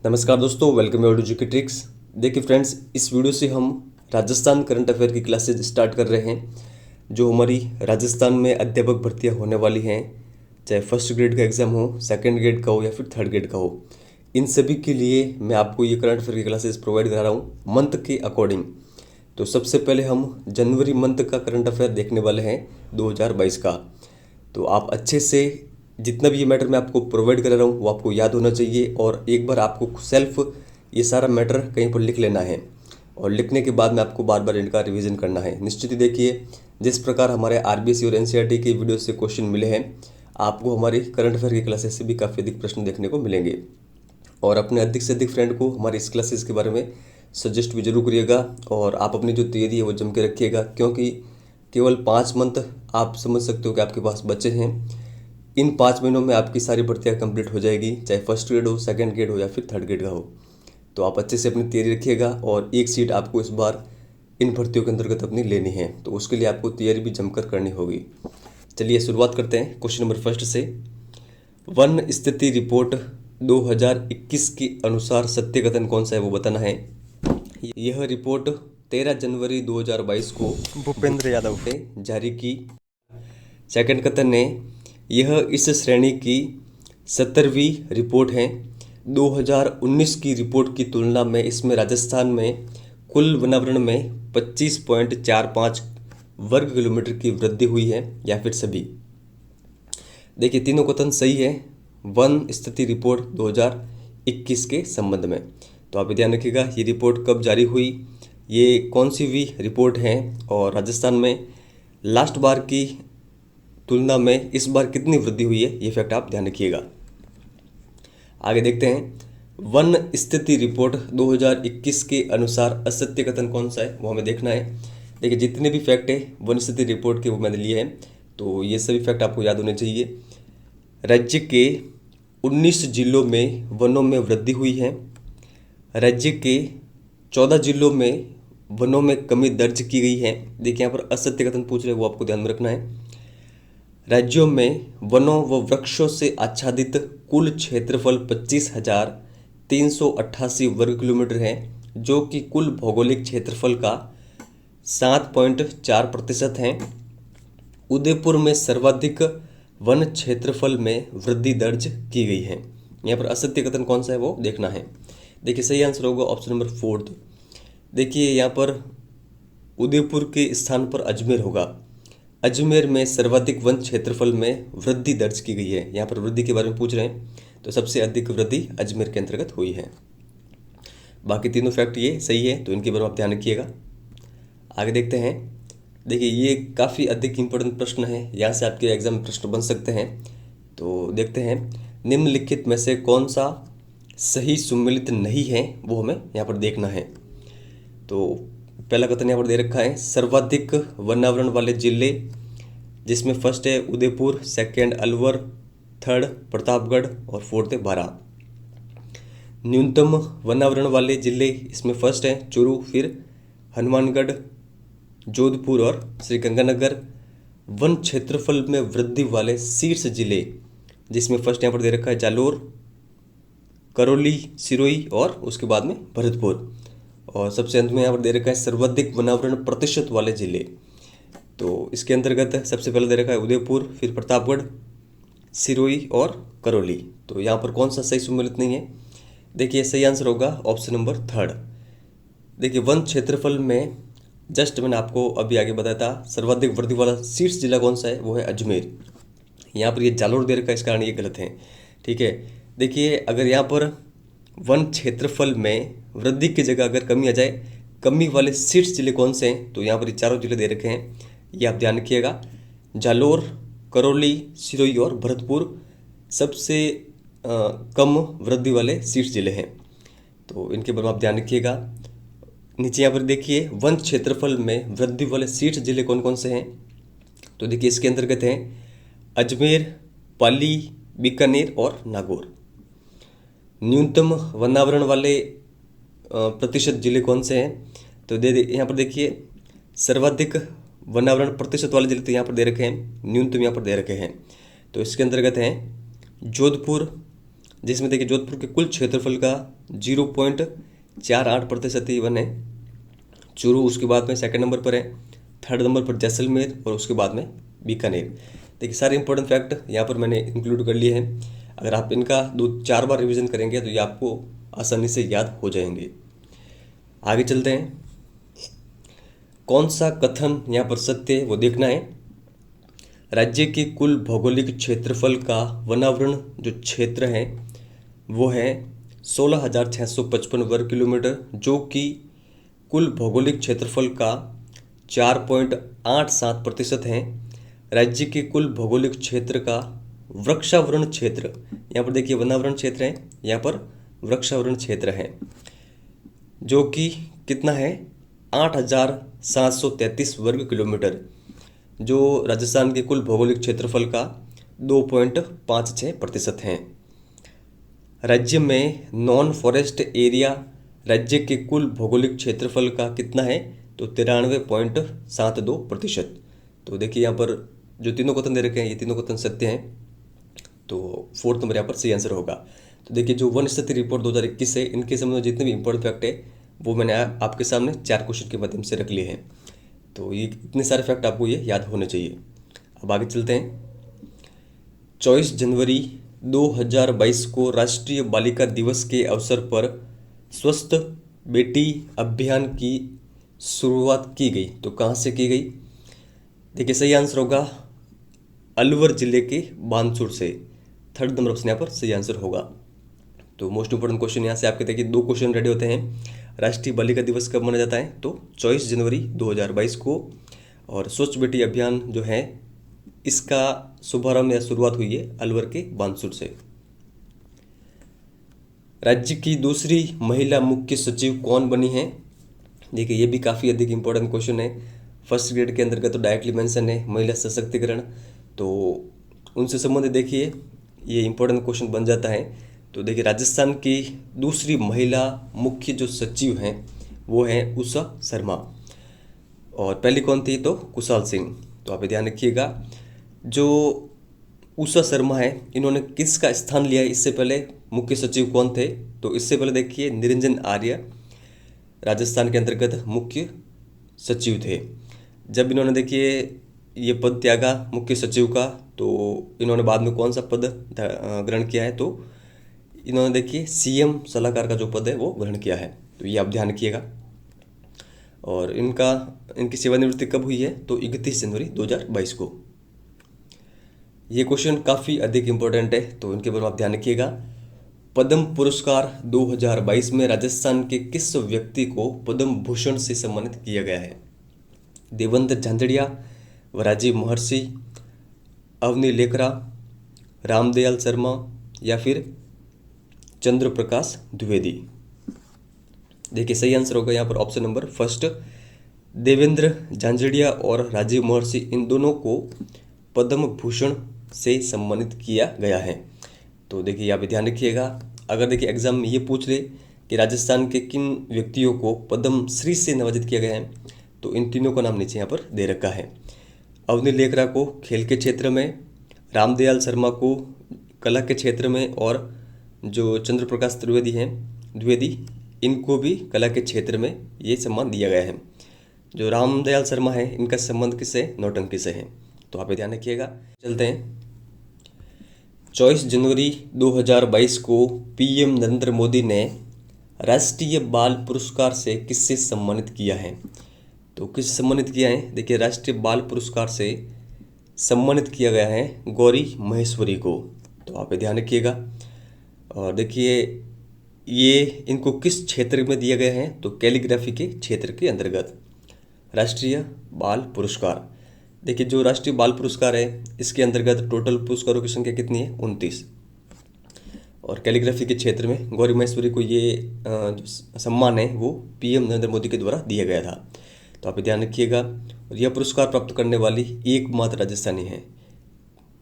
नमस्कार दोस्तों, welcome to GK tricks. देखिए फ्रेंड्स, इस वीडियो से हम राजस्थान करंट अफेयर की क्लासेज स्टार्ट कर रहे हैं। जो हमारी राजस्थान में अध्यापक भर्तियां होने वाली हैं, चाहे फर्स्ट ग्रेड का एग्ज़ाम हो, सेकंड ग्रेड का हो या फिर थर्ड ग्रेड का हो, इन सभी के लिए मैं आपको ये करंट अफेयर की क्लासेज प्रोवाइड करा रहा हूँ मंथ के अकॉर्डिंग। तो सबसे पहले हम जनवरी मंथ का करंट अफेयर देखने वाले हैं 2022 का। तो आप अच्छे से जितना भी ये मैटर मैं आपको प्रोवाइड कर रहा हूँ वो आपको याद होना चाहिए, और एक बार आपको सेल्फ ये सारा मैटर कहीं पर लिख लेना है, और लिखने के बाद में आपको बार बार इनका रिवीजन करना है। निश्चित ही देखिए, जिस प्रकार हमारे आरबीएससी और एनसीईआरटी के वीडियो से क्वेश्चन मिले हैं, आपको हमारी करंट अफेयर की क्लासेस से भी काफ़ी अधिक प्रश्न देखने को मिलेंगे। और अपने अधिक से अधिक फ्रेंड को हमारी इस क्लासेस के बारे में सजेस्ट भी जरूर करिएगा, और आप अपनी जो तैयारी है वो जम के रखिएगा, क्योंकि केवल 5 मंथ आप समझ सकते हो कि आपके पास बचे हैं। इन 5 महीनों में आपकी सारी भर्तियाँ कंप्लीट हो जाएगी, चाहे फर्स्ट ग्रेड हो, सेकंड ग्रेड हो या फिर थर्ड ग्रेड का हो। तो आप अच्छे से अपनी तैयारी रखिएगा, और एक सीट आपको इस बार इन भर्तियों के अंतर्गत अपनी लेनी है, तो उसके लिए आपको तैयारी भी जमकर करनी होगी। चलिए शुरुआत करते हैं क्वेश्चन नंबर फर्स्ट से। वन स्थिति रिपोर्ट 2021 के अनुसार सत्य कथन कौन सा है वो बताना है। यह रिपोर्ट 13 जनवरी 2022 को भूपेंद्र यादव ने जारी की। सेकंड कथन है, यह इस श्रेणी की 70वीं रिपोर्ट है। 2019 की रिपोर्ट की तुलना में इसमें राजस्थान में कुल वनावरण में 25.45 वर्ग किलोमीटर की वृद्धि हुई है, या फिर सभी। देखिए तीनों कथन सही है वन स्थिति रिपोर्ट 2021 के संबंध में। तो आप ध्यान रखिएगा, ये रिपोर्ट कब जारी हुई, ये कौन सी भी रिपोर्ट है, और राजस्थान में लास्ट बार की तुलना में इस बार कितनी वृद्धि हुई है, ये फैक्ट आप ध्यान रखिएगा। आगे देखते हैं, वन स्थिति रिपोर्ट 2021 के अनुसार असत्य कथन कौन सा है वो हमें देखना है। देखिए जितने भी फैक्ट है वन स्थिति रिपोर्ट के वो मैंने लिए हैं, तो ये सभी फैक्ट आपको याद होने चाहिए। राज्य के 19 जिलों में वनों में वृद्धि हुई है। राज्य के 14 जिलों में वनों में कमी दर्ज की गई है। देखिए यहाँ पर असत्य कथन पूछ रहे हैं, वो आपको ध्यान में रखना है। राज्यों में वनों व वृक्षों से आच्छादित कुल क्षेत्रफल 25,388 वर्ग किलोमीटर है, जो कि कुल भौगोलिक क्षेत्रफल का 7.4% है। उदयपुर में सर्वाधिक वन क्षेत्रफल में वृद्धि दर्ज की गई है। यहाँ पर असत्य कथन कौन सा है वो देखना है। देखिए सही आंसर होगा ऑप्शन नंबर 4। देखिए यहाँ पर उदयपुर के स्थान पर अजमेर होगा। अजमेर में सर्वाधिक वन क्षेत्रफल में वृद्धि दर्ज की गई है। यहाँ पर वृद्धि के बारे में पूछ रहे हैं, तो सबसे अधिक वृद्धि अजमेर के अंतर्गत हुई है। बाकी तीनों फैक्ट ये सही है, तो इनके बारे में आप ध्यान रखिएगा। आगे देखते हैं। देखिए ये काफ़ी अधिक इम्पोर्टेंट प्रश्न है, यहाँ से आपके एग्जाम में प्रश्न बन सकते हैं। तो देखते हैं, निम्नलिखित में से कौन सा सही सुमेलित नहीं है वो हमें यहाँ पर देखना है। तो पहला कथन यहाँ पर दे रखा है, सर्वाधिक वनावरण वाले जिले, जिसमें फर्स्ट है उदयपुर, सेकंड अलवर, थर्ड प्रतापगढ़ और फोर्थ है बारां। न्यूनतम वनावरण वाले जिले, इसमें फर्स्ट है चूरू, फिर हनुमानगढ़, जोधपुर और श्रीगंगानगर। वन क्षेत्रफल में वृद्धि वाले शीर्ष जिले, जिसमें फर्स्ट यहाँ पर दे रखा है जालोर, करौली, सिरोही और उसके बाद में भरतपुर। और सबसे अंत में यहाँ पर दे रखा है सर्वाधिक वनावरण प्रतिशत वाले जिले। तो इसके अंतर्गत सबसे पहले दे रखा है उदयपुर, फिर प्रतापगढ़, सिरोही और करौली। तो यहाँ पर कौन सा सही सुमेलित नहीं है। देखिए सही आंसर होगा ऑप्शन नंबर 3। देखिए वन क्षेत्रफल में जस्ट मैंने आपको अभी आगे बताया था, सर्वाधिक वृद्धि वाला शीर्ष जिला कौन सा है वो है अजमेर। यहाँ पर ये जालोर दे रखा है, इस कारण ये गलत है। ठीक है, देखिए अगर यहाँ पर वन क्षेत्रफल में वृद्धि की जगह अगर कमी आ जाए, कमी वाले शीर्ष जिले कौन से हैं, तो यहाँ पर ये चारों जिले दे रखे हैं, ये आप ध्यान रखिएगा। जालोर, करौली, सिरोही और भरतपुर सबसे कम वृद्धि वाले शीर्ष जिले हैं, तो इनके बारे में आप ध्यान रखिएगा। नीचे यहाँ पर देखिए वन क्षेत्रफल में वृद्धि वाले शीर्ष जिले कौन कौन से हैं, तो देखिए इसके अंतर्गत हैं अजमेर, पाली, बीकानेर और नागौर। न्यूनतम वनावरण वाले प्रतिशत जिले कौन से हैं, तो यहाँ पर देखिए सर्वाधिक वनावरण प्रतिशत वाले जिले तो यहाँ पर दे रखे हैं, न्यूनतम यहाँ पर दे रखे हैं। तो इसके अंतर्गत हैं जोधपुर, जिसमें देखिए जोधपुर के कुल क्षेत्रफल का 0.48% ही वन है। चूरू उसके बाद में सेकंड नंबर पर है, थर्ड नंबर पर जैसलमेर और उसके बाद में बीकानेर। देखिए सारे इंपॉर्टेंट फैक्ट यहाँ पर मैंने इंक्लूड कर लिए हैं। अगर आप इनका 2-4 बार रिवीजन करेंगे तो ये आपको आसानी से याद हो जाएंगे। आगे चलते हैं। कौन सा कथन यहाँ पर सत्य है वो देखना है। राज्य के कुल भौगोलिक क्षेत्रफल का वनावरण जो क्षेत्र है वो है 16,655 वर्ग किलोमीटर, जो कि कुल भौगोलिक क्षेत्रफल का 4.87% है। राज्य के कुल भौगोलिक क्षेत्र का वृक्षावरण क्षेत्र, यहाँ पर देखिए वनावरण क्षेत्र है, यहाँ पर वृक्षावरण क्षेत्र है, जो कि कितना है 8,733 वर्ग किलोमीटर, जो राजस्थान के कुल भौगोलिक क्षेत्रफल का 2.56% है। राज्य में नॉन फॉरेस्ट एरिया राज्य के कुल भौगोलिक क्षेत्रफल का कितना है तो 93.72%। तो देखिए यहाँ पर जो तीनों कथन दे रखे हैं ये तीनों कथन सत्य हैं, तो फोर्थ नंबर यहाँ पर सही आंसर होगा। तो देखिए जो वन स्थिति रिपोर्ट 2021 है, इनके संबंध में जितने भी इंपॉर्टेंट फैक्ट है वो मैंने आपके सामने 4 क्वेश्चन के माध्यम से रख लिए हैं। तो ये इतने सारे फैक्ट आपको ये याद होने चाहिए। अब आगे चलते हैं। 24 जनवरी 2022 को राष्ट्रीय बालिका दिवस के अवसर पर स्वस्थ बेटी अभियान की शुरुआत की गई, तो कहाँ से की गई? देखिए सही आंसर होगा अलवर जिले के बानसूर से। थर्ड नंबर ऑप्शन यहाँ पर सही आंसर होगा। तो मोस्ट इंपोर्टेंट क्वेश्चन यहाँ से आपके देखिए 2 क्वेश्चन रेडी होते हैं। राष्ट्रीय बालिका दिवस कब मनाया जाता है तो 24 जनवरी 2022 को, और स्वच्छ बेटी अभियान जो है इसका शुभारंभ या शुरुआत हुई है अलवर के बानसूर से। राज्य की दूसरी महिला मुख्य सचिव कौन बनी है? देखिए ये भी काफ़ी अधिक इंपॉर्टेंट क्वेश्चन है। फर्स्ट ग्रेड के अंतर्गत तो डायरेक्टली मेंशन है महिला सशक्तिकरण, तो उनसे संबंधित देखिए ये इंपॉर्टेंट क्वेश्चन बन जाता है। तो देखिए राजस्थान की दूसरी महिला मुख्य जो सचिव हैं वो हैं उषा शर्मा, और पहली कौन थी तो कुशाल सिंह। तो आप ध्यान रखिएगा, जो उषा शर्मा है इन्होंने किसका स्थान लिया है? इससे पहले मुख्य सचिव कौन थे? तो इससे पहले देखिए निरंजन आर्य राजस्थान के अंतर्गत मुख्य सचिव थे। जब इन्होंने देखिए ये पद त्यागा मुख्य सचिव का, तो इन्होंने बाद में कौन सा पद ग्रहण किया है? तो इन्होंने देखिए सीएम सलाहकार का जो पद है वो ग्रहण किया है। तो ये आप ध्यान रखिएगा। और इनकी सेवानिवृत्ति कब हुई है? तो 31 जनवरी 2022 को। ये क्वेश्चन काफ़ी अधिक इम्पोर्टेंट है, तो इनके बारे में आप ध्यान रखिएगा। पद्म पुरस्कार 2022 में राजस्थान के किस व्यक्ति को पद्म भूषण से सम्मानित किया गया है? देवेंद्र झांझड़िया, राजीव महर्षि, अवनी लेकरा, रामदयाल शर्मा या फिर चंद्र प्रकाश द्विवेदी। देखिए सही आंसर होगा यहाँ पर ऑप्शन नंबर फर्स्ट, देवेंद्र झांझड़िया और राजीव महर्षि, इन दोनों को पद्म भूषण से सम्मानित किया गया है। तो देखिए आप ध्यान रखिएगा, अगर देखिए एग्जाम में ये पूछ ले कि राजस्थान के किन व्यक्तियों को पद्म श्री से नवाजित किया गया है, तो इन तीनों का नाम नीचे यहाँ पर दे रखा है। अवनी लेकरा को खेल के क्षेत्र में, रामदयाल शर्मा को कला के क्षेत्र में, और जो चंद्र प्रकाश द्विवेदी इनको भी कला के क्षेत्र में ये सम्मान दिया गया है। जो रामदयाल शर्मा है इनका संबंध किससे? नौटंकी से है। तो आप ध्यान रखिएगा। चलते हैं। 24 जनवरी 2022 को पीएम नरेंद्र मोदी ने राष्ट्रीय बाल पुरस्कार से किससे सम्मानित किया है? तो किससे सम्मानित किया है? देखिए राष्ट्रीय बाल पुरस्कार से सम्मानित किया गया है गौरी महेश्वरी को। तो आप ध्यान रखिएगा। और देखिए ये इनको किस क्षेत्र में दिया गया है? तो कैलीग्राफी के क्षेत्र के अंतर्गत राष्ट्रीय बाल पुरस्कार। देखिए जो राष्ट्रीय बाल पुरस्कार है इसके अंतर्गत टोटल पुरस्कारों की संख्या कितनी है? 29। और कैलीग्राफी के क्षेत्र में गौरी महेश्वरी को ये जो सम्मान है वो पीएम नरेंद्र मोदी के द्वारा दिया गया था। तो आप ध्यान रखिएगा। और यह पुरस्कार प्राप्त करने वाली एकमात्र राजस्थानी है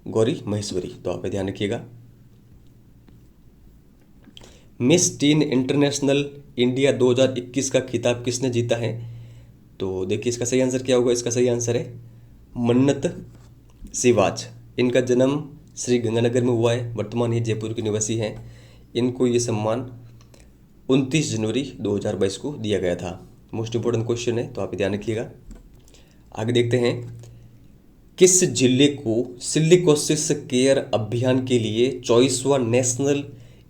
गौरी महेश्वरी। तो आप ध्यान रखिएगा। मिस टीन इंटरनेशनल इंडिया 2021 का खिताब किसने जीता है? तो देखिए इसका सही आंसर क्या होगा? इसका सही आंसर है मन्नत सिवाच। इनका जन्म श्री गंगानगर में हुआ है, वर्तमान ये जयपुर के निवासी हैं। इनको ये सम्मान 29 जनवरी 2022 को दिया गया था। मोस्ट इंपॉर्टेंट क्वेश्चन है, तो आप ध्यान रखिएगा। आगे देखते हैं, किस जिले को सिलिकोसिस केयर अभियान के लिए 24वां नेशनल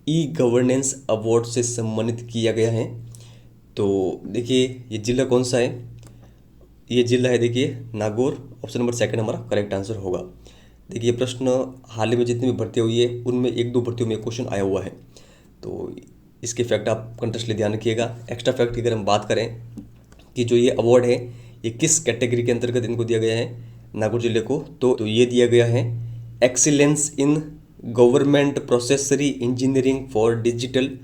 ई गवर्नेंस अवार्ड से सम्मानित किया गया है? तो देखिए ये जिला कौन सा है, ये जिला है देखिए नागौर। ऑप्शन नंबर सेकंड हमारा करेक्ट आंसर होगा। देखिए ये प्रश्न हाल ही में जितनी भी भर्ती हुई है उनमें एक दो भर्तियों में क्वेश्चन आया हुआ है, तो इसके फैक्ट आप कंटेस्टली ध्यान रखिएगा। एक्स्ट्रा फैक्ट की अगर हम बात करें कि जो ये अवार्ड है ये किस कैटेगरी के अंतर्गत इनको दिया गया है नागौर जिले को, तो ये दिया गया है excellence in government process re engineering for digital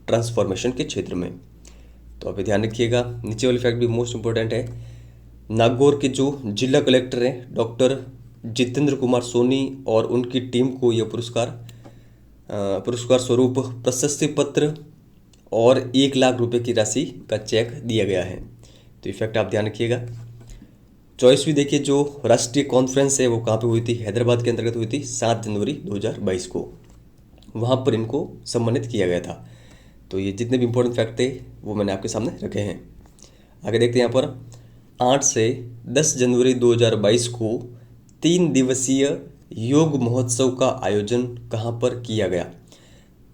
transformation के क्षेत्र में। तो आप ध्यान रखिएगा। नीचे वाले फैक्ट भी मोस्ट इंपॉर्टेंट है। नागौर के जो जिला कलेक्टर हैं डॉक्टर जितेंद्र कुमार सोनी और उनकी टीम को यह पुरस्कार स्वरूप प्रशस्ति पत्र और 1 लाख रुपए की राशि का चेक दिया गया है। तो ये फैक्ट आप ध्यान रखिएगा। 24वीं देखिए जो राष्ट्रीय कॉन्फ्रेंस है वो कहाँ पे हुई थी, हैदराबाद के अंतर्गत हुई थी 7 जनवरी 2022 को, वहाँ पर इनको सम्मानित किया गया था। तो ये जितने भी इंपॉर्टेंट फैक्ट थे वो मैंने आपके सामने रखे हैं। आगे देखते हैं यहाँ पर 8 से 10 जनवरी 2022 को 3 दिवसीय योग महोत्सव का आयोजन कहाँ पर किया गया?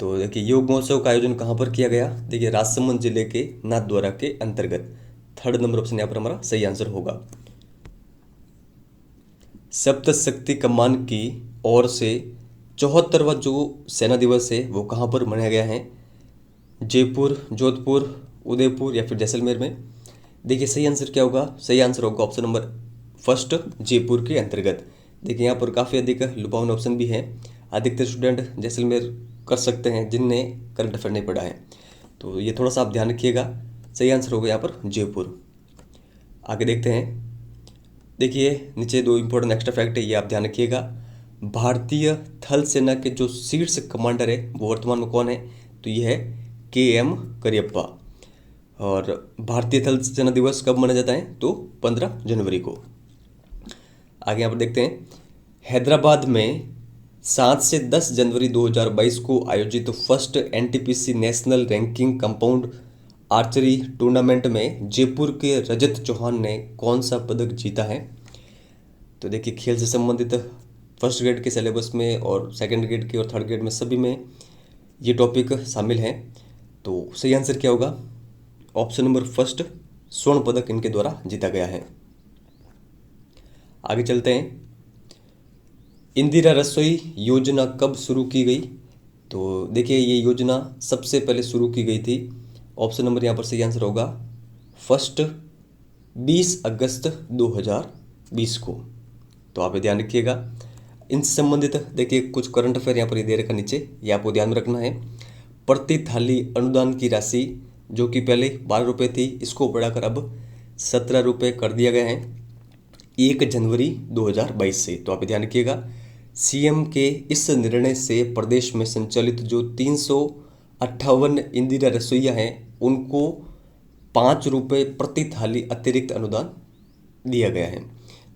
तो देखिए योग महोत्सव का आयोजन कहाँ पर किया गया, देखिए राजसमंद जिले के नाथद्वारा के अंतर्गत। 3rd नंबर ऑप्शन यहाँ पर हमारा सही आंसर होगा। सप्तशक्ति कमान की ओर से 74वां जो सेना दिवस है वो कहाँ पर मनाया गया है? जयपुर, जोधपुर, उदयपुर या फिर जैसलमेर में? देखिए सही आंसर क्या होगा, सही आंसर होगा ऑप्शन नंबर फर्स्ट, जयपुर के अंतर्गत। देखिए यहाँ पर काफ़ी अधिक लुभावना ऑप्शन भी है। अधिकतर स्टूडेंट जैसलमेर कर सकते हैं जिनने करंट अफेयर नहीं पढ़ा है, तो ये थोड़ा सा आप ध्यान रखिएगा। सही आंसर होगा यहाँ पर जयपुर। आगे देखते हैं, देखिए नीचे 2 इंपॉर्टेंट एक्स्ट्रा फैक्ट है, ये आप ध्यान रखिएगा। भारतीय थल सेना के जो शीर्ष कमांडर है वो वर्तमान में कौन है? तो ये है KM करियप्पा। और भारतीय थल सेना दिवस कब मनाया जाता है? तो 15 जनवरी को। आगे यहाँ पर देखते हैं, हैदराबाद में 7 से 10 जनवरी 2022 को आयोजित first NTPC national ranking compound archery tournament में जयपुर के रजत चौहान ने कौन सा पदक जीता है? तो देखिए खेल से संबंधित फर्स्ट ग्रेड के सिलेबस में और सेकंड ग्रेड के और थर्ड ग्रेड में सभी में ये टॉपिक शामिल हैं। तो सही आंसर क्या होगा? ऑप्शन नंबर फर्स्ट, स्वर्ण पदक इनके द्वारा जीता गया है। आगे चलते हैं, इंदिरा रसोई योजना कब शुरू की गई? तो देखिए ये योजना सबसे पहले शुरू की गई थी, ऑप्शन नंबर यहाँ पर सही आंसर होगा फर्स्ट 20 अगस्त 2020 को। तो आप ध्यान रखिएगा। इनसे संबंधित देखिए कुछ करंट अफेयर यहाँ पर ये दे रखा नीचे, ये आपको ध्यान में रखना है। प्रति थाली अनुदान की राशि जो कि पहले 12 रुपये थी, इसको बढ़ाकर अब 17 रुपये कर दिया गया है 1 जनवरी 2022 से। तो आप ध्यान रखिएगा। CM के इस निर्णय से प्रदेश में संचालित जो 358 इंदिरा रसोइया हैं उनको 5 रुपये प्रति थाली अतिरिक्त अनुदान दिया गया है।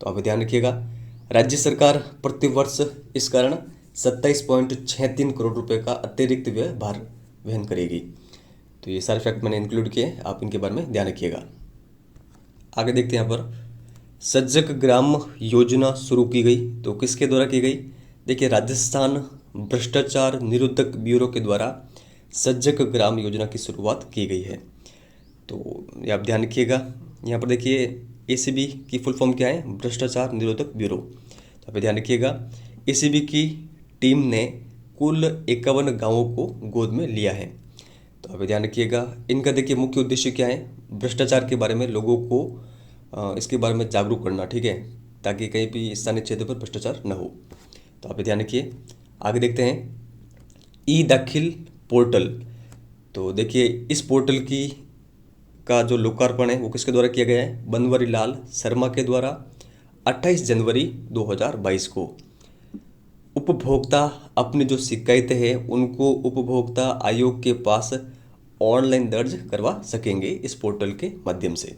तो आप ध्यान रखिएगा। राज्य सरकार प्रतिवर्ष इस कारण 27.63 करोड़ रुपए का अतिरिक्त व्यय भार वहन करेगी। तो ये सारे फैक्ट मैंने इंक्लूड किए हैं, आप इनके बारे में ध्यान रखिएगा। आगे देखते हैं यहाँ पर, सजग ग्राम योजना शुरू की गई, तो किसके द्वारा की गई? देखिए राजस्थान भ्रष्टाचार निरोधक ब्यूरो के द्वारा सजग ग्राम योजना की शुरुआत की गई है। तो ये आप ध्यान रखिएगा। यहाँ पर देखिए ACB की फुल फॉर्म क्या है? भ्रष्टाचार निरोधक ब्यूरो। तो आप ध्यान रखिएगा। ACB की टीम ने कुल 51 गाँवों को गोद में लिया है। तो आप ध्यान रखिएगा। इनका देखिए मुख्य उद्देश्य क्या है? भ्रष्टाचार के बारे में लोगों को इसके बारे में जागरूक करना, ठीक है, ताकि कहीं भी स्थानीय क्षेत्र पर भ्रष्टाचार न हो। तो आप ध्यान रखिए। आगे देखते हैं, ई-दाखिल पोर्टल। तो देखिए इस पोर्टल का जो लोकार्पण है वो किसके द्वारा किया गया है? बनवारी लाल शर्मा के द्वारा 28 जनवरी 2022 को। उपभोक्ता अपनी जो शिकायतें हैं उनको उपभोक्ता आयोग के पास ऑनलाइन दर्ज करवा सकेंगे इस पोर्टल के माध्यम से।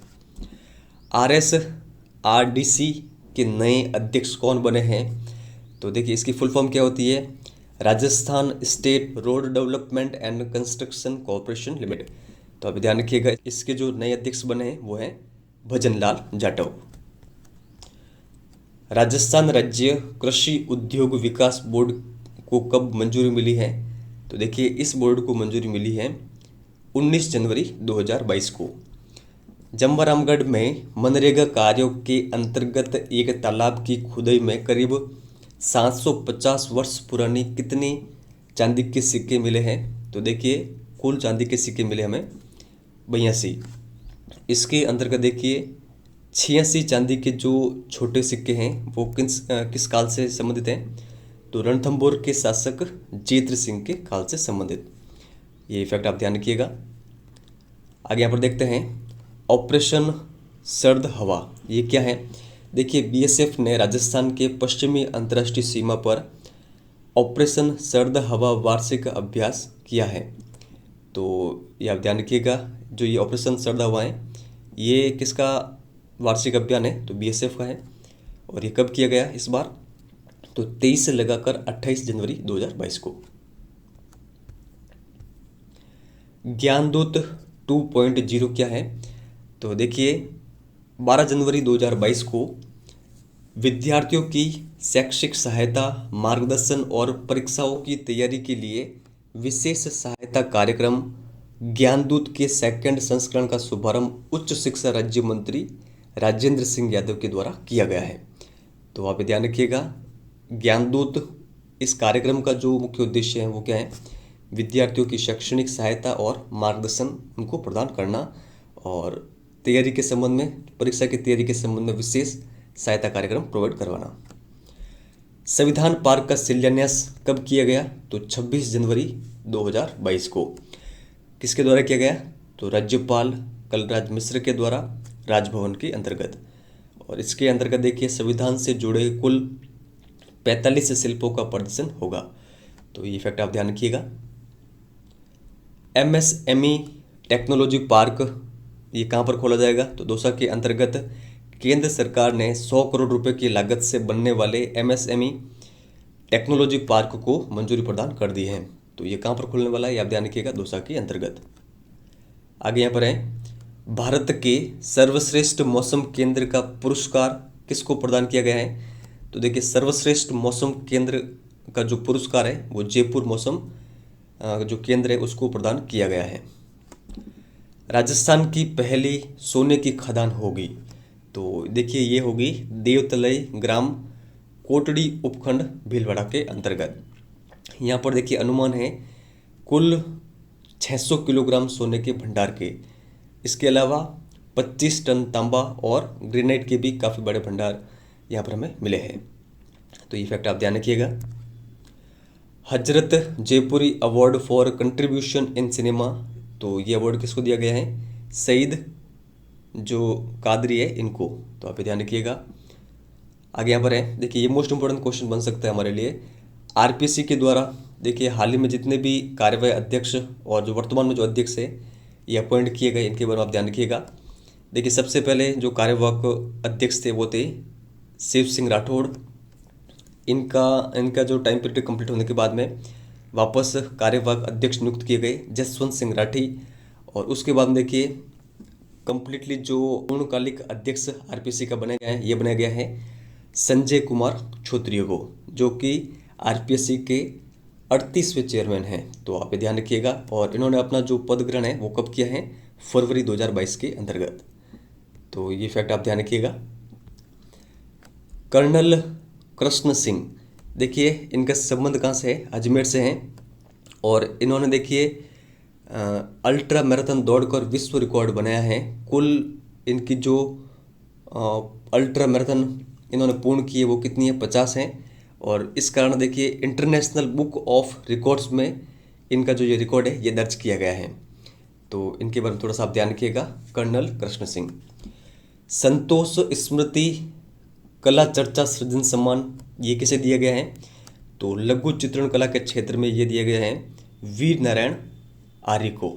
RSRDC के नए अध्यक्ष कौन बने हैं? तो देखिए इसकी फुल फॉर्म क्या होती है? Rajasthan state road development and construction corporation limited. तो अभी ध्यान रखिएगा, इसके जो नए अध्यक्ष बने हैं वो हैं भजनलाल जाटव। राजस्थान राज्य कृषि उद्योग विकास बोर्ड को कब मंजूरी मिली है? तो देखिए, इस बोर्ड को मंजूरी मिली है 19 जनवरी 2022 को। जमरामगढ़ में मनरेगा कार्यों के अंतर्गत एक तालाब की खुदाई में करीब 750 वर्ष पुरानी कितनी चांदी के सिक्के मिले हैं? तो देखिए, कुल चांदी के सिक्के मिले हमें 82। इसके अंतर्गत देखिए 86 चांदी के जो छोटे सिक्के हैं वो किस काल से संबंधित हैं? तो रणथंभौर के शासक जेत्र सिंह के काल से संबंधित। ये फैक्ट आप ध्यान रखिएगा। आगे यहाँ पर देखते हैं ऑपरेशन सर्द हवा, ये क्या है? देखिए, बीएसएफ ने राजस्थान के पश्चिमी अंतर्राष्ट्रीय सीमा पर ऑपरेशन सर्द हवा वार्षिक अभ्यास किया है। तो ये आप ध्यान रखिएगा, जो ये ऑपरेशन सर्द हवा है ये किसका वार्षिक अभियान है? तो बीएसएफ का है। और ये कब किया गया इस बार? तो 23 से लगाकर 28 जनवरी 2022 को। ज्ञानदूत 2.0 क्या है? तो देखिए 12 जनवरी 2022 को विद्यार्थियों की शैक्षिक सहायता, मार्गदर्शन और परीक्षाओं की तैयारी के लिए विशेष सहायता कार्यक्रम ज्ञानदूत के सेकंड संस्करण का शुभारंभ उच्च शिक्षा राज्य मंत्री राजेंद्र सिंह यादव के द्वारा किया गया है। तो आप ध्यान रखिएगा, ज्ञानदूत इस कार्यक्रम का जो मुख्य उद्देश्य है वो क्या है? विद्यार्थियों की शैक्षणिक सहायता और मार्गदर्शन उनको प्रदान करना और तैयारी के संबंध में, परीक्षा की तैयारी के संबंध में विशेष सहायता कार्यक्रम प्रोवाइड करवाना। संविधान पार्क का शिलान्यास कब किया गया? तो 26 जनवरी 2022 को। किसके द्वारा किया गया? तो राज्यपाल कलराज मिश्र के द्वारा राजभवन के अंतर्गत। और इसके अंतर्गत देखिए संविधान से जुड़े कुल 45 शिल्पों का प्रदर्शन होगा। तो ये फैक्ट आप ध्यान रखिएगा। एमएसएमई टेक्नोलॉजी पार्क ये कहाँ पर खोला जाएगा? तो दौसा के अंतर्गत केंद्र सरकार ने 100 करोड़ रुपए की लागत से बनने वाले एमएसएमई टेक्नोलॉजी पार्क को मंजूरी प्रदान कर दी है। तो ये कहाँ पर खुलने वाला है? आप ध्यान रखिएगा, दौसा के अंतर्गत। आगे यहाँ पर है, भारत के सर्वश्रेष्ठ मौसम केंद्र का पुरस्कार किसको प्रदान किया गया है? तो देखिए, सर्वश्रेष्ठ मौसम केंद्र का जो पुरस्कार है वो जयपुर मौसम जो केंद्र है उसको प्रदान किया गया है। राजस्थान की पहली सोने की खदान होगी? तो देखिए ये होगी देवतलई ग्राम कोटड़ी उपखंड भीलवाड़ा के अंतर्गत। यहाँ पर देखिए अनुमान है कुल 600 किलोग्राम सोने के भंडार के। इसके अलावा 25 टन तांबा और ग्रेनाइट के भी काफ़ी बड़े भंडार यहाँ पर हमें मिले हैं। तो ये फैक्ट आप ध्यान रखिएगा। Hasrat Jaipuri award for contribution in cinema, तो ये अवार्ड किसको दिया गया है? सईद जो कादरी है इनको। तो आप ध्यान रखिएगा। आगे यहाँ पर है, देखिए ये मोस्ट इंपॉर्टेंट क्वेश्चन बन सकता है हमारे लिए। आरपीसी के द्वारा देखिए हाल ही में जितने भी कार्यवाही अध्यक्ष और जो वर्तमान में जो अध्यक्ष है ये अपॉइंट किए गए, इनके बारे में आप ध्यान रखिएगा। देखिए सबसे पहले जो कार्यवाहक अध्यक्ष थे वो थे शिव सिंह राठौड़। इनका जो टाइम पीरियड कंप्लीट होने के बाद में वापस कार्यवाहक अध्यक्ष नियुक्त किए गए जसवंत सिंह राठी। और उसके बाद में देखिए कंप्लीटली जो पूर्णकालिक अध्यक्ष आरपीसी का बनाया गया है, ये बनाया गया है संजय कुमार क्षत्रिय को, जो कि आरपीसी के 38वें चेयरमैन हैं। तो आप ध्यान रखिएगा। और इन्होंने अपना जो पद ग्रहण है वो कब किया है? फरवरी 2022 के अंतर्गत। तो ये फैक्ट आप ध्यान रखिएगा। कर्नल कृष्ण सिंह, देखिए इनका संबंध कहाँ से है? अजमेर से हैं। और इन्होंने देखिए अल्ट्रा मैराथन दौड़कर विश्व रिकॉर्ड बनाया है। कुल इनकी जो अल्ट्रा मैराथन इन्होंने पूर्ण की है वो कितनी है? 50 हैं। और इस कारण देखिए इंटरनेशनल बुक ऑफ रिकॉर्ड्स में इनका जो ये रिकॉर्ड है ये दर्ज किया गया है। तो इनके बारे में थोड़ा सा आप ध्यान रखिएगा। कर्नल कृष्ण सिंह। संतोष स्मृति कला चर्चा सृजन सम्मान ये किसे दिया गया है? तो लघु चित्रण कला के क्षेत्र में ये दिया गया है वीर नारायण आर्य को।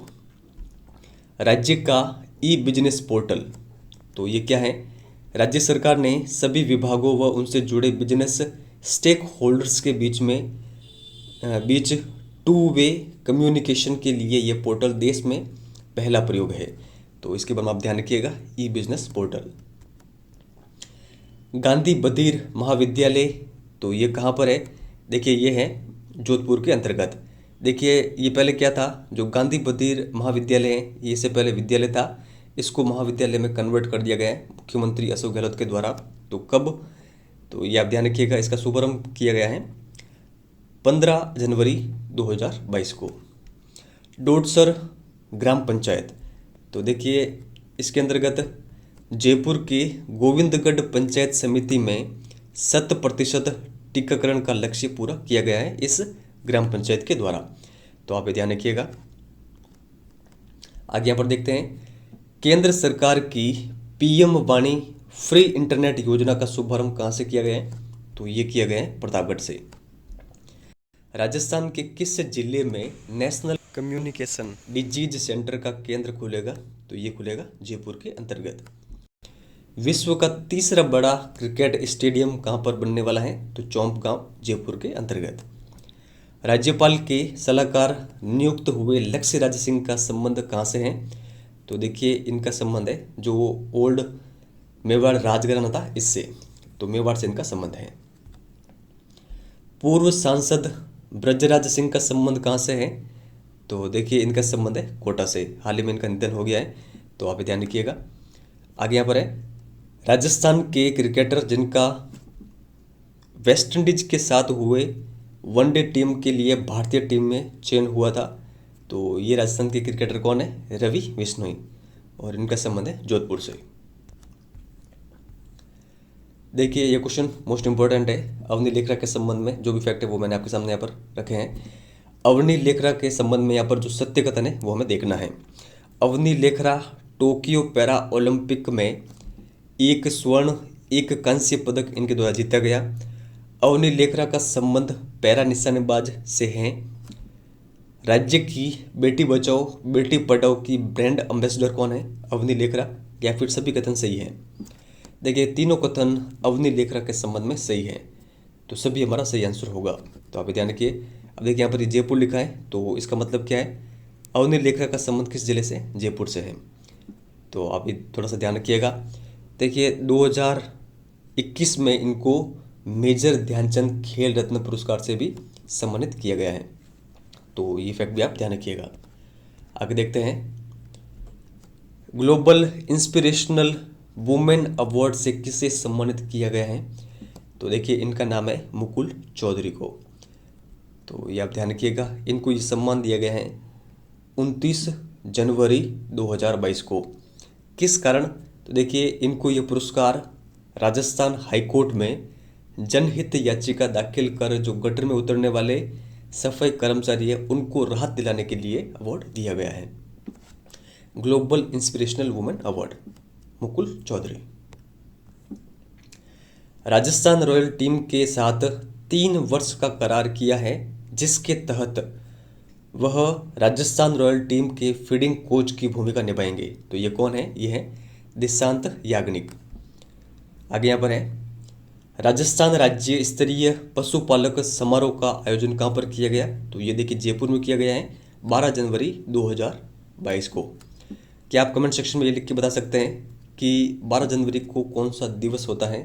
राज्य का ई बिजनेस पोर्टल, तो ये क्या है? राज्य सरकार ने सभी विभागों व उनसे जुड़े बिजनेस स्टेक होल्डर्स के बीच में बीच टू वे कम्युनिकेशन के लिए ये पोर्टल देश में पहला प्रयोग है। तो इसके बारे में आप ध्यान रखिएगा, ई बिजनेस पोर्टल। गांधी बधिर महाविद्यालय, तो ये कहाँ पर है? देखिए ये है जोधपुर के अंतर्गत। देखिए ये पहले क्या था, जो गांधी बधिर महाविद्यालय है ये से पहले विद्यालय था, इसको महाविद्यालय में कन्वर्ट कर दिया गया है मुख्यमंत्री अशोक गहलोत के द्वारा। तो कब? तो ये आप ध्यान रखिएगा, इसका शुभारंभ किया गया है 15 जनवरी 2022 को। डोडसर ग्राम पंचायत, तो देखिए इसके अंतर्गत जयपुर के गोविंदगढ़ पंचायत समिति में 100% टीकाकरण का लक्ष्य पूरा किया गया है इस ग्राम पंचायत के द्वारा। तो आप ये ध्यान रखिएगा। आगे यहाँ पर देखते हैं, केंद्र सरकार की पीएम वाणी फ्री इंटरनेट योजना का शुभारंभ कहाँ से किया गया है? तो ये किया गया है प्रतापगढ़ से। राजस्थान के किस जिले में नेशनल कम्युनिकेशन डिजीज सेंटर का केंद्र खुलेगा? तो ये खुलेगा जयपुर के अंतर्गत। विश्व का तीसरा बड़ा क्रिकेट स्टेडियम कहाँ पर बनने वाला है? तो चौंप गांव जयपुर के अंतर्गत। राज्यपाल के सलाहकार नियुक्त हुए लक्ष्य राज सिंह का संबंध कहाँ से है? तो देखिए इनका संबंध है जो ओल्ड मेवाड़ राजघराना था इससे, तो मेवाड़ से इनका संबंध है। पूर्व सांसद ब्रजराज सिंह का संबंध कहाँ से है? तो देखिए इनका संबंध है कोटा से, हाल ही में इनका निधन हो गया है, तो आप ध्यान रखिएगा। आगे यहाँ पर है, राजस्थान के क्रिकेटर जिनका वेस्टइंडीज के साथ हुए वनडे टीम के लिए भारतीय टीम में चयन हुआ था, तो ये राजस्थान के क्रिकेटर कौन है? रवि बिश्नोई, और इनका संबंध है जोधपुर से। देखिए ये क्वेश्चन मोस्ट इंपॉर्टेंट है। अवनी लेखरा के संबंध में जो भी फैक्ट है वो मैंने आपके सामने यहाँ पर रखे हैं। अवनी लेखरा के संबंध में यहाँ पर जो सत्य कथन है वो हमें देखना है। Avani Lekhara Tokyo para Olympic में 1 स्वर्ण 1 कांस्य पदक इनके द्वारा जीता गया। अवनी लेखरा का संबंध पैरा निशानेबाज से है। राज्य की बेटी बचाओ बेटी पढ़ाओ की ब्रांड एम्बेसडर कौन है? अवनी लेखरा, या फिर सभी कथन सही है? देखिए तीनों कथन अवनी लेखरा के संबंध में सही है, तो सभी हमारा सही आंसर होगा। तो आप ध्यान रखिए। अब देखिए यहाँ पर जयपुर लिखा है, तो इसका मतलब क्या है? अवनी लेखरा का संबंध किस जिले से? जयपुर से है। तो आप ये थोड़ा सा ध्यान रखिएगा। देखिए 2021 में इनको मेजर ध्यानचंद खेल रत्न पुरस्कार से भी सम्मानित किया गया है, तो ये फैक्ट भी आप ध्यान रखिएगा। आगे देखते हैं, ग्लोबल इंस्पिरेशनल वुमेन अवार्ड से किसे सम्मानित किया गया है? तो देखिए इनका नाम है मुकुल चौधरी को, तो ये आप ध्यान रखिएगा। इनको ये सम्मान दिया गया है 29 जनवरी 2022 को। किस कारण? तो देखिए इनको ये पुरस्कार राजस्थान हाईकोर्ट में जनहित याचिका दाखिल कर जो गटर में उतरने वाले सफाई कर्मचारी है उनको राहत दिलाने के लिए अवार्ड दिया गया है। Global inspirational women award, Mukul Chaudhary. Rajasthan royal team के साथ 3 वर्ष का करार किया है, जिसके तहत वह राजस्थान रॉयल टीम के फीडिंग कोच की भूमिका निभाएंगे। तो ये कौन है? ये है दिशांत याग्निक। आगे यहाँ पर है, राजस्थान राज्य स्तरीय पशुपालक समारोह का आयोजन कहाँ पर किया गया? तो ये देखिए जयपुर में किया गया है 12 जनवरी 2022 को। क्या आप कमेंट सेक्शन में ये लिख के बता सकते हैं कि 12 जनवरी को कौन सा दिवस होता है?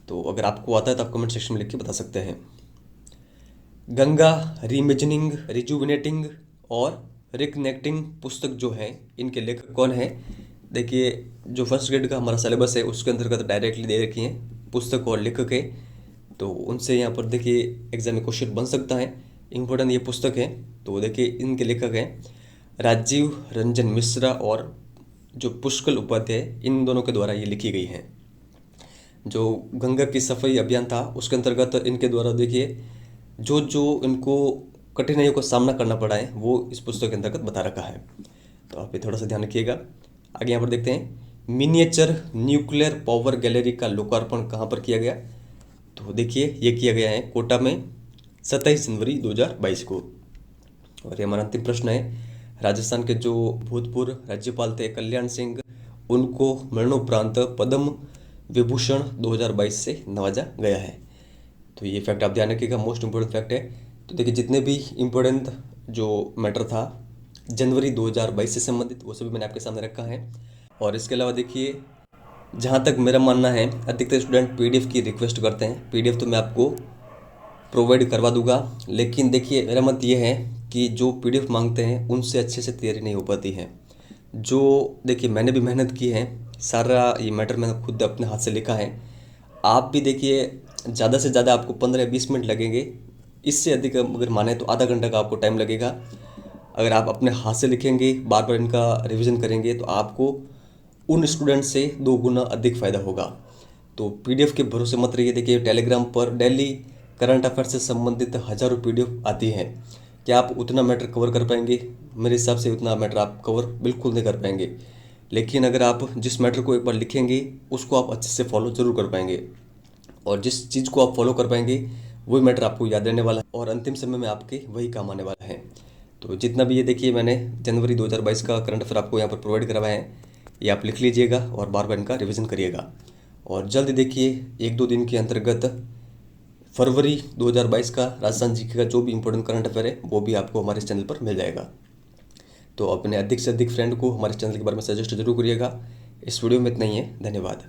तो अगर आपको आता है तो आप कमेंट सेक्शन में लिख के बता सकते हैं। गंगा रीइमेजिनिंग, रिजुविनेटिंग और रिकनेक्टिंग पुस्तक जो है इनके लेखक कौन है? देखिए जो फर्स्ट ग्रेड का हमारा सिलेबस है उसके अंतर्गत डायरेक्टली दे रखी हैं पुस्तक और लेखक है, तो उनसे यहाँ पर देखिए एग्जाम में क्वेश्चन बन सकता है। इम्पोर्टेंट ये पुस्तक है, तो देखिए इनके लेखक हैं राजीव रंजन मिश्रा और जो पुष्कल उपाध्याय, इन दोनों के द्वारा ये लिखी गई हैं। जो गंगा की सफाई अभियान था उसके अंतर्गत इनके द्वारा देखिए जो जो इनको कठिनाइयों का सामना करना पड़ा है वो इस पुस्तक के अंतर्गत बता रखा है, तो आप ये थोड़ा सा ध्यान रखिएगा। आगे यहाँ पर देखते हैं, मिनिएचर न्यूक्लियर पावर गैलरी का लोकार्पण कहाँ पर किया गया? तो देखिए ये किया गया है कोटा में 27 जनवरी 2022 को। और ये हमारा अंतिम प्रश्न है, राजस्थान के जो भूतपूर्व राज्यपाल थे कल्याण सिंह, उनको मरणोपरांत पद्म विभूषण 2022 से नवाजा गया है। तो ये फैक्ट आप ध्यान रखिएगा, मोस्ट इंपोर्टेंट फैक्ट है। तो देखिए जितने भी इम्पोर्टेंट जो मैटर था जनवरी 2022 से संबंधित वो सभी मैंने आपके सामने रखा है। और इसके अलावा देखिए जहाँ तक मेरा मानना है अधिकतर स्टूडेंट पीडीएफ की रिक्वेस्ट करते हैं। पीडीएफ तो मैं आपको प्रोवाइड करवा दूंगा, लेकिन देखिए मेरा मत ये है कि जो पीडीएफ मांगते हैं उनसे अच्छे से तैयारी नहीं हो पाती है। जो देखिए मैंने भी मेहनत की है, सारा ये मैटर मैंने खुद अपने हाथ से लिखा है। आप भी देखिए ज़्यादा से ज़्यादा आपको 15 या 20 मिनट लगेंगे, इससे अधिक अगर माने तो आधा घंटा का आपको टाइम लगेगा। अगर आप अपने हाथ से लिखेंगे, बार बार इनका रिवीजन करेंगे, तो आपको उन स्टूडेंट से 2 गुना अधिक फ़ायदा होगा। तो पीडीएफ के भरोसे मत रहिए। देखिए टेलीग्राम पर डेली करंट अफेयर से संबंधित हज़ारों पीडीएफ आती हैं। क्या आप उतना मैटर कवर कर पाएंगे? मेरे हिसाब से उतना मैटर आप कवर बिल्कुल नहीं कर पाएंगे। लेकिन अगर आप जिस मैटर को एक बार लिखेंगे उसको आप अच्छे से फॉलो ज़रूर कर पाएंगे, और जिस चीज़ को आप फॉलो कर पाएंगे वही मैटर आपको याद रहने वाला है और अंतिम समय में आपके वही काम आने वाला है। तो जितना भी ये देखिए मैंने जनवरी 2022 का करंट अफेयर आपको यहाँ पर प्रोवाइड करवाया है, ये आप लिख लीजिएगा और बार बार इनका रिवीजन करिएगा। और जल्द देखिए 1-2 दिन के अंतर्गत फरवरी 2022 का राजस्थान जीके का जो भी इंपॉर्टेंट करंट अफेयर है वो भी आपको हमारे इस चैनल पर मिल जाएगा। तो अपने अधिक से अधिक फ्रेंड को हमारे चैनल के बारे में सजेस्ट जरूर करिएगा। इस वीडियो में इतना ही है। धन्यवाद।